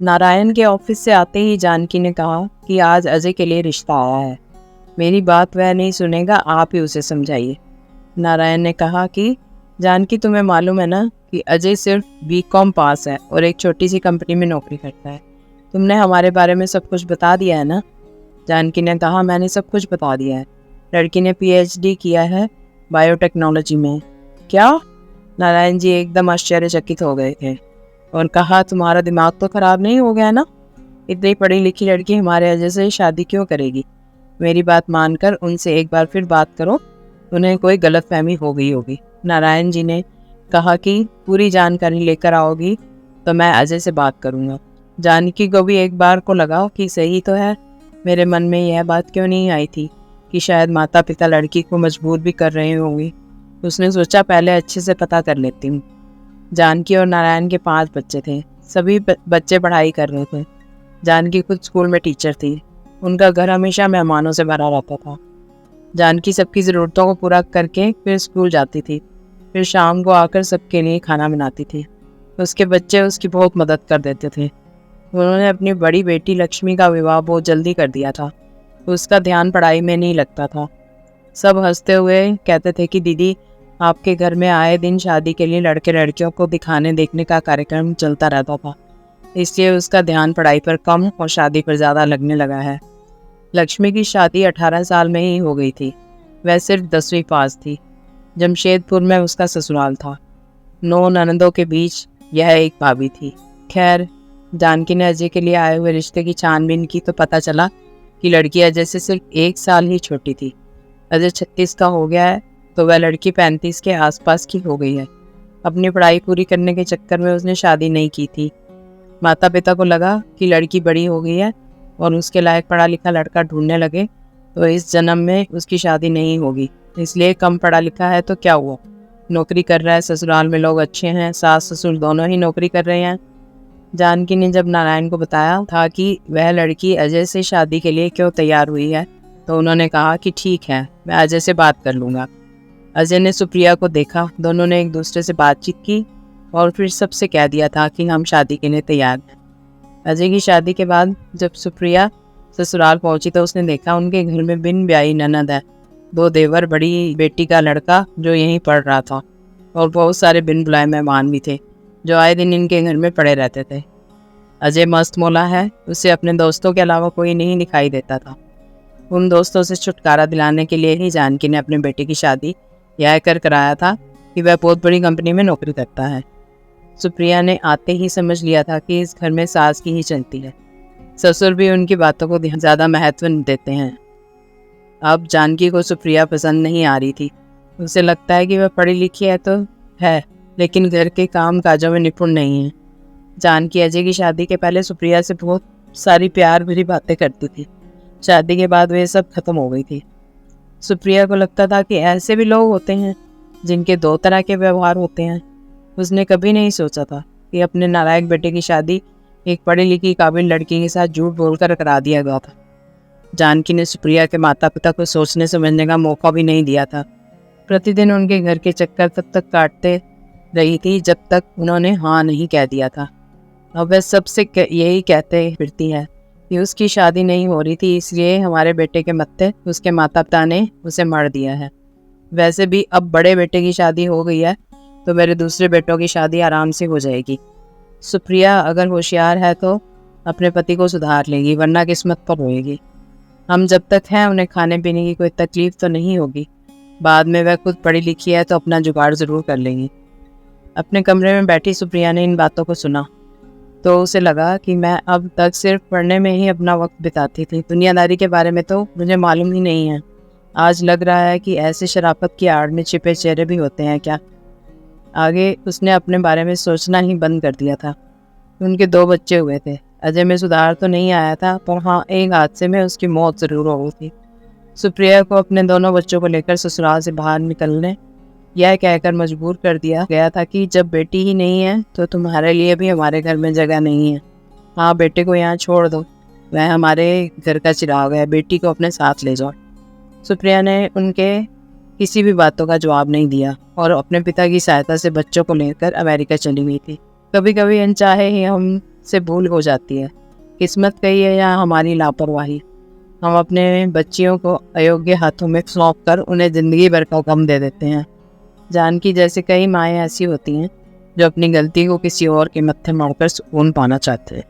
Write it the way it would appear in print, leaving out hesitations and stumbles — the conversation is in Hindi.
नारायण के ऑफिस से आते ही जानकी ने कहा कि आज अजय के लिए रिश्ता आया है। मेरी बात वह नहीं सुनेगा, आप ही उसे समझाइए। नारायण ने कहा कि जानकी, तुम्हें मालूम है ना कि अजय सिर्फ बीकॉम पास है और एक छोटी सी कंपनी में नौकरी करता है। तुमने हमारे बारे में सब कुछ बता दिया है ना? जानकी ने कहा, मैंने सब कुछ बता दिया है। लड़की ने पीएचडी किया है बायोटेक्नोलॉजी में। क्या? नारायण जी एकदम आश्चर्यचकित हो गए थे और कहा, तुम्हारा दिमाग तो खराब नहीं हो गया ना? इतनी पढ़ी लिखी लड़की हमारे अजय से शादी क्यों करेगी? मेरी बात मानकर उनसे एक बार फिर बात करो, उन्हें कोई गलतफहमी हो गई होगी। नारायण जी ने कहा कि पूरी जानकारी लेकर आओगी तो मैं अजय से बात करूंगा। जानकी को भी एक बार को लगा कि सही तो है, मेरे मन में यह बात क्यों नहीं आई थी कि शायद माता पिता लड़की को मजबूर भी कर रहे होंगे। उसने सोचा पहले अच्छे से पता कर लेती हूँ। जानकी और नारायण के 5 बच्चे थे। सभी बच्चे पढ़ाई कर रहे थे। जानकी खुद स्कूल में टीचर थी। उनका घर हमेशा मेहमानों से भरा रहता था। जानकी सबकी ज़रूरतों को पूरा करके फिर स्कूल जाती थी। फिर शाम को आकर सबके लिए खाना बनाती थी। उसके बच्चे उसकी बहुत मदद कर देते थे। उन्होंने अपनी बड़ी बेटी लक्ष्मी का विवाह बहुत जल्दी कर दिया था। उसका ध्यान पढ़ाई में नहीं लगता था। सब हंसते हुए कहते थे कि दीदी, आपके घर में आए दिन शादी के लिए लड़के लड़कियों को दिखाने देखने का कार्यक्रम चलता रहता था, इसलिए उसका ध्यान पढ़ाई पर कम और शादी पर ज़्यादा लगने लगा है। लक्ष्मी की शादी 18 साल में ही हो गई थी। वह सिर्फ 10वीं पास थी। जमशेदपुर में उसका ससुराल था। 9 ननदों के बीच यह एक भाभी थी। खैर, जानकी ने अजय के लिए आए हुए रिश्ते की छानबीन की तो पता चला कि लड़की अजय से सिर्फ 1 साल ही छोटी थी। अजय 36 का हो गया है तो वह लड़की 35 के आसपास की हो गई है। अपनी पढ़ाई पूरी करने के चक्कर में उसने शादी नहीं की थी। माता पिता को लगा कि लड़की बड़ी हो गई है और उसके लायक पढ़ा लिखा लड़का ढूंढने लगे तो इस जन्म में उसकी शादी नहीं होगी। इसलिए कम पढ़ा लिखा है तो क्या हुआ, नौकरी कर रहा है, ससुराल में लोग अच्छे हैं, सास ससुर दोनों ही नौकरी कर रहे हैं। जानकी ने जब नारायण को बताया था कि वह लड़की अजय से शादी के लिए क्यों तैयार हुई है तो उन्होंने कहा कि ठीक है, मैं अजय से बात कर लूँगा। अजय ने सुप्रिया को देखा। दोनों ने एक दूसरे से बातचीत की और फिर सबसे कह दिया था कि हम शादी के लिए तैयार हैं। अजय की शादी के बाद जब सुप्रिया ससुराल पहुंची तो उसने देखा उनके घर में बिन ब्याही ननद है, 2 देवर, बड़ी बेटी का लड़का जो यहीं पढ़ रहा था और बहुत सारे बिन बुलाए मेहमान भी थे जो आए दिन इनके घर में पड़े रहते थे। अजय मस्त मौला है, उसे अपने दोस्तों के अलावा कोई नहीं दिखाई देता था। उन दोस्तों से छुटकारा दिलाने के लिए ही जानकी ने अपने बेटे की शादी यह कर कराया था कि वह बहुत बड़ी कंपनी में नौकरी करता है। सुप्रिया ने आते ही समझ लिया था कि इस घर में सास की ही चलती है। ससुर भी उनकी बातों को ज़्यादा महत्व देते हैं। अब जानकी को सुप्रिया पसंद नहीं आ रही थी। उसे लगता है कि वह पढ़ी लिखी है तो है, लेकिन घर के काम काजों में निपुण नहीं है। जानकी अजय की शादी के पहले सुप्रिया से बहुत सारी प्यार भरी बातें करती थी। शादी के बाद वे सब खत्म हो गई थी। सुप्रिया को लगता था कि ऐसे भी लोग होते हैं जिनके 2 तरह के व्यवहार होते हैं। उसने कभी नहीं सोचा था कि अपने नालायक बेटे की शादी एक पढ़ी लिखी काबिल लड़की के साथ झूठ बोलकर करा दिया गया था। जानकी ने सुप्रिया के माता पिता को सोचने समझने का मौका भी नहीं दिया था। प्रतिदिन उनके घर के चक्कर तब तक काटते रही थी जब तक उन्होंने हाँ नहीं कह दिया था। अब वह सबसे यही कहते फिरती है कि उसकी शादी नहीं हो रही थी, इसलिए हमारे बेटे के मत्थे उसके माता पिता ने उसे मार दिया है। वैसे भी अब बड़े बेटे की शादी हो गई है तो मेरे दूसरे बेटों की शादी आराम से हो जाएगी। सुप्रिया अगर होशियार है तो अपने पति को सुधार लेगी, वरना किस्मत पर रोएगी। हम जब तक हैं उन्हें खाने पीने की कोई तकलीफ तो नहीं होगी। बाद में वह खुद पढ़ी लिखी है तो अपना जुगाड़ ज़रूर कर लेंगी। अपने कमरे में बैठी सुप्रिया ने इन बातों को सुना तो उसे लगा कि मैं अब तक सिर्फ पढ़ने में ही अपना वक्त बिताती थी, दुनियादारी के बारे में तो मुझे मालूम ही नहीं है। आज लग रहा है कि ऐसे शराफत की आड़ में छिपे चेहरे भी होते हैं क्या। आगे उसने अपने बारे में सोचना ही बंद कर दिया था। उनके 2 बच्चे हुए थे। अजय में सुधार तो नहीं आया था, पर हाँ, एक हादसे में उसकी मौत ज़रूर हो गई थी। सुप्रिया को अपने दोनों बच्चों को लेकर ससुराल से बाहर निकलने यह कहकर मजबूर कर दिया गया था कि जब बेटी ही नहीं है तो तुम्हारे लिए भी हमारे घर में जगह नहीं है। हाँ, बेटे को यहाँ छोड़ दो, वह हमारे घर का चिराग है, बेटी को अपने साथ ले जाओ। सुप्रिया ने उनके किसी भी बातों का जवाब नहीं दिया और अपने पिता की सहायता से बच्चों को लेकर अमेरिका चली गई थी। कभी कभी अनचाहे ही हम से भूल हो जाती है। किस्मत कही है या हमारी लापरवाही, हम अपने बच्चियों को अयोग्य हाथों में सौंप कर उन्हें ज़िंदगी भर का गम दे देते हैं। जानकी जैसे कई माएँ ऐसी होती हैं जो अपनी गलती को किसी और के मत्थे मारकर सुकून पाना चाहते हैं।